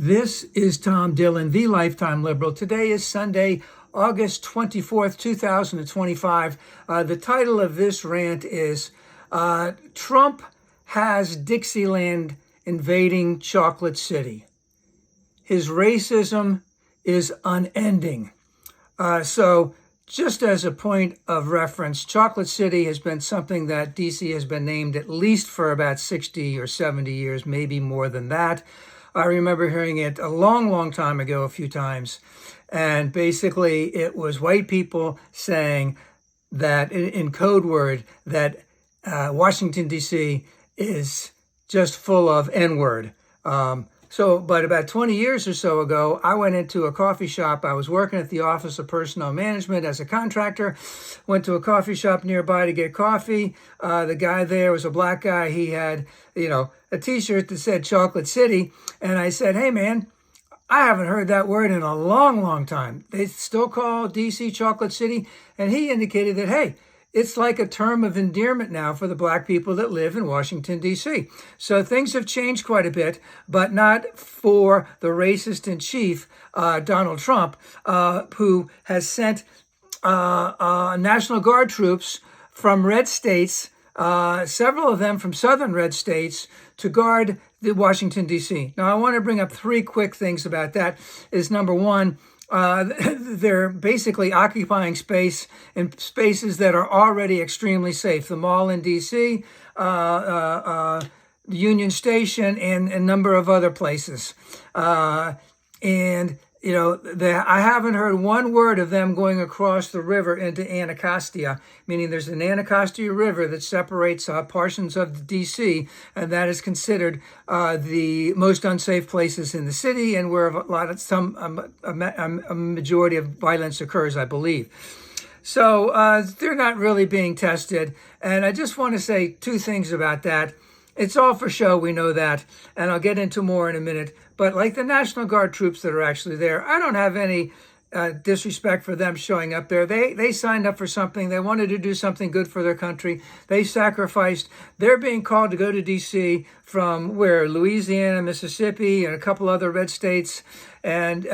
This is Tom Dillon, the Lifetime Liberal. Today is Sunday, August 24th, 2025. The title of this rant is Trump has Dixieland invading Chocolate City. His racism is unending. So just as a point of reference, Chocolate City has been something that DC has been named at least for about 60 or 70 years, maybe more than that. I remember hearing it a long time ago, a few times. And basically it was white people saying that in codeword that Washington, D.C. is just full of N-word. But about 20 years or so ago, I went into a coffee shop. I was working at the Office of Personnel Management as a contractor, went to a coffee shop nearby to get coffee. The guy there was a black guy. He had, a t-shirt that said Chocolate City. And I said, hey, man, I haven't heard that word in a long time. They still call DC Chocolate City. And he indicated that, hey, it's like a term of endearment now for the black people that live in Washington, D.C. So things have changed quite a bit, but not for the racist in chief, Donald Trump, who has sent National Guard troops from red states, several of them from southern red states, to guard the Washington, D.C. Now, I want to bring up three quick things about that. Is number one, they're basically occupying space in spaces that are already extremely safe. The mall in D.C., the Union Station, and a number of other places. I haven't heard one word of them going across the river into Anacostia, meaning there's an Anacostia River that separates portions of D.C., and that is considered the most unsafe places in the city, and where a majority of violence occurs, I believe. So they're not really being tested, and I just want to say two things about that. It's all for show, we know that, and I'll get into more in a minute. But like the National Guard troops that are actually there, I don't have any disrespect for them showing up there. They signed up for something. They wanted to do something good for their country. They sacrificed. They're being called to go to D.C. from where? Louisiana, Mississippi, and a couple other red states. And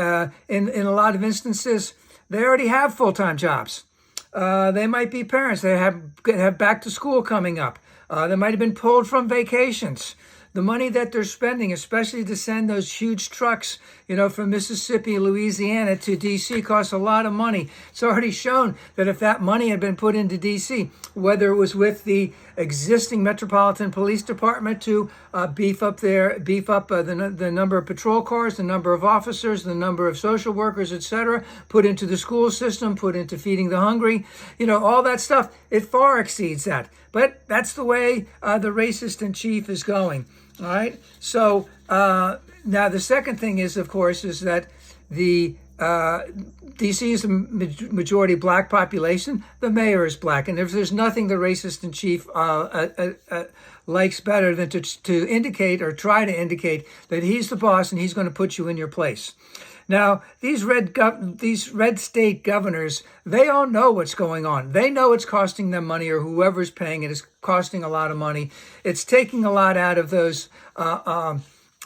in a lot of instances, they already have full-time jobs. They might be parents. They have back to school coming up. They might have been pulled from vacations. The money that they're spending, especially to send those huge trucks, from Mississippi, Louisiana to D.C., costs a lot of money. It's already shown that if that money had been put into D.C., whether it was with the existing Metropolitan Police Department to beef up the number of patrol cars, the number of officers, the number of social workers, etc., put into the school system, put into feeding the hungry, all that stuff, it far exceeds that. But that's the way the racist in chief is going. All right. So now the second thing is, of course, is that the DC is a majority black population. The mayor is black, and if there's nothing the racist in chief likes better than to indicate or try to indicate that he's the boss and he's going to put you in your place. Now, these red state governors, they all know what's going on. They know it's costing them money, or whoever's paying it is costing a lot of money. It's taking a lot out of those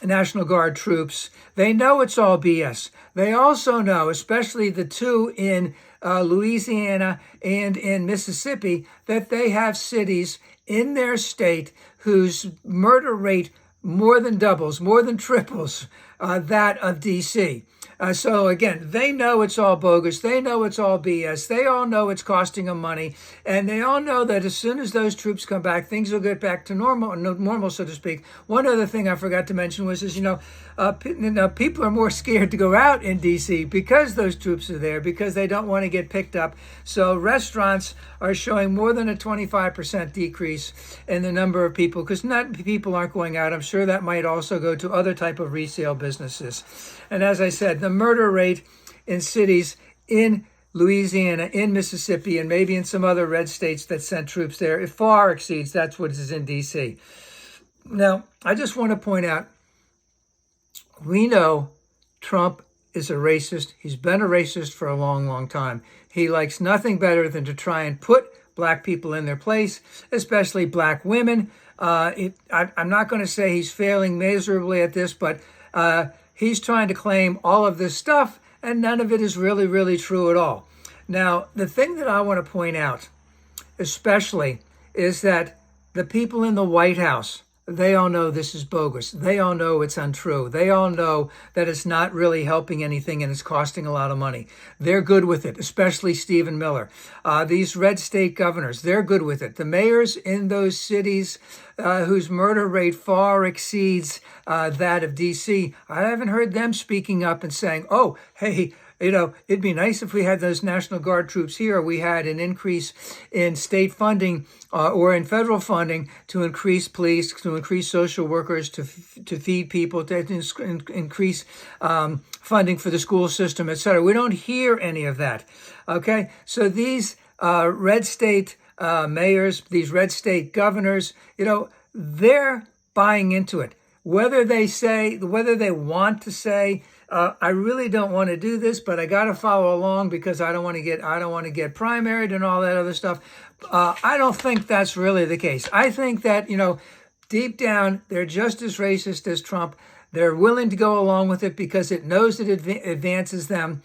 National Guard troops. They know it's all BS. They also know, especially the two in Louisiana and in Mississippi, that they have cities in their state whose murder rate more than doubles, more than triples that of D.C. So again, they know it's all bogus. They know it's all BS. They all know it's costing them money. And they all know that as soon as those troops come back, things will get back to normal, so to speak. One other thing I forgot to mention was, people are more scared to go out in D.C. because those troops are there, because they don't want to get picked up. So restaurants are showing more than a 25% decrease in the number of people, because people aren't going out. I'm sure that might also go to other type of resale businesses. And as I said, the murder rate in cities in Louisiana, in Mississippi, and maybe in some other red states that sent troops there, it far exceeds that's what is in D.C. Now, I just want to point out, we know Trump is a racist. He's been a racist for a long time. He likes nothing better than to try and put black people in their place, especially black women. I'm not going to say he's failing miserably at this, but he's trying to claim all of this stuff, and none of it is really, really true at all. Now, the thing that I want to point out, especially, is that the people in the White House, they all know this is bogus. They all know it's untrue. They all know that it's not really helping anything and it's costing a lot of money. They're good with it, especially Stephen Miller. These red state governors, they're good with it. The mayors in those cities whose murder rate far exceeds that of D.C., I haven't heard them speaking up and saying, oh, hey, it'd be nice if we had those National Guard troops here. We had an increase in state funding or in federal funding to increase police, to increase social workers, to feed people, to increase funding for the school system, et cetera. We don't hear any of that. Okay, so these red state mayors, these red state governors, they're buying into it. Whether they want to say, I really don't want to do this, but I got to follow along because I don't want to get primaried and all that other stuff. I don't think that's really the case. I think that, deep down, they're just as racist as Trump. They're willing to go along with it because it knows that it advances them.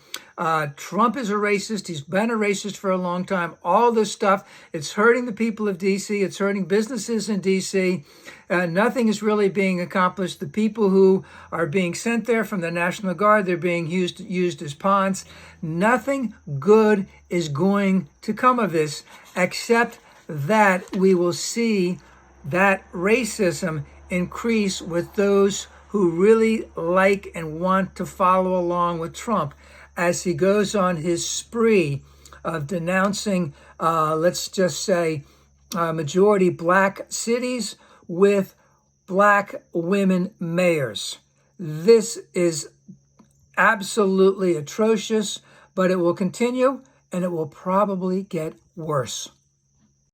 Trump is a racist. He's been a racist for a long time. All this stuff, it's hurting the people of D.C. It's hurting businesses in D.C. Nothing is really being accomplished. The people who are being sent there from the National Guard, they're being used as pawns. Nothing good is going to come of this, except that we will see that racism increase with those who really like and want to follow along with Trump as he goes on his spree of denouncing, let's just say, majority black cities with black women mayors. This is absolutely atrocious, but it will continue and it will probably get worse.